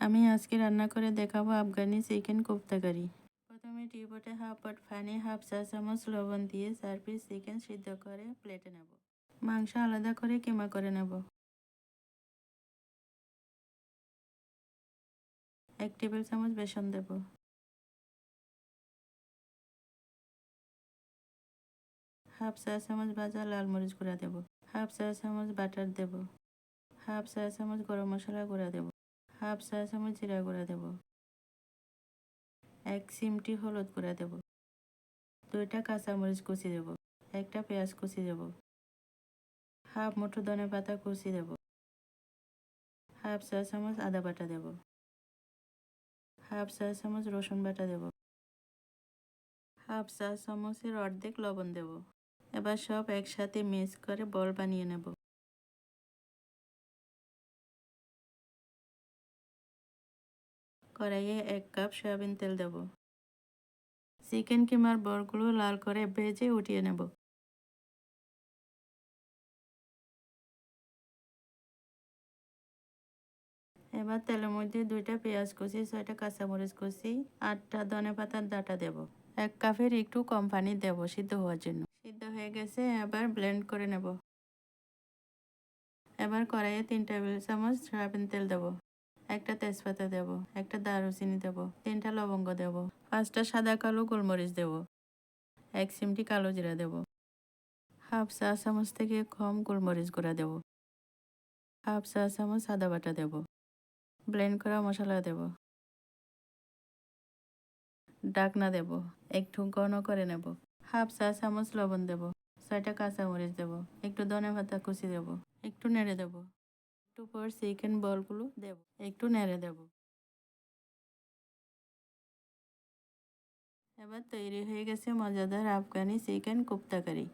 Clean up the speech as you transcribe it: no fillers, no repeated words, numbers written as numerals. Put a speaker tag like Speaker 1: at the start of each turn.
Speaker 1: আমি আজকে রান্না করে দেখাবো আফগানি চিকেন কোপ্তা কারি। প্রথমে টিপটে হাফ পট পানি, হাফ চা চামচ লবণ দিয়ে 4 পিস চিকেন সিদ্ধ করে প্লেটে নেব। মাংস আলাদা করে কিমা করে নেব। 1 টেবিল চামচ বেসন দেব। হাফ চা চামচ ভাজা লাল মরিচ গুঁড়া দেব। হাফ চা চামচ বাটার দেব। হাফ চা চামচ গরম মশলা গুঁড়া দেব। হাফ চা চামচ জিরা গুঁড়া দেব। 1 চিমটি হলুদ গুঁড়া দেব। 2টা কাঁচামরিচ কুচি দেব। 1টা পেঁয়াজ কুচি দেব। হাফ মুঠো ধনে পাতা কুচি দেব। হাফ চা চামচ আদা বাটা দেব। হাফ চা চামচ রসুন বাটা দেব। হাফ চা চামচের অর্ধেক লবণ দেব। এবার সব একসাথে মিক্স করে বল বানিয়ে নেব। কড়াইয়ে 1 কাপ সয়াবিন তেল দেব। চিকেন কিমার বলগুলো লাল করে ভেজে উঠিয়ে নেব। এবার তেলের মধ্যে 2টা পেঁয়াজ কুচি, 6টা কাঁচামরিচ কুচি, 8টা ধনে পাতার ডাঁটা দেব। 1 কাপের একটু কম পানি দেব সিদ্ধ হওয়ার জন্য। সিদ্ধ হয়ে গেছে, এবার ব্লেন্ড করে নেব। এবার কড়াইয়ে 3 টেবিল চামচ সয়াবিন তেল দেব। 1টা তেজপাতা দেব। 1টা দারুচিনি দেব। 3টা লবঙ্গ দেব। 5টা সাদা কালো গোলমরিচ দেব। 1 চিমটি কালো জিরা দেব। হাফ চা চামচ থেকে কম গোলমরিচ গুঁড়া দেব। হাফ চা চামচ আদা বাটা দেব। ব্লেন্ড করা মশলা দেব। ঢাকনা দেব। একটু ঘন করে নেব। হাফ চা চামচ লবণ দেব। 6টা কাঁচামরিচ দেব। একটু ধনে পাতা কুচি দেব। একটু নেড়ে দেব। একটু পর চিকেন বলগুলো দেব। একটু নেড়ে দেব। এবার তৈরি হয়ে গেছে মজাদার আফগানি চিকেন কোপ্তা কারি।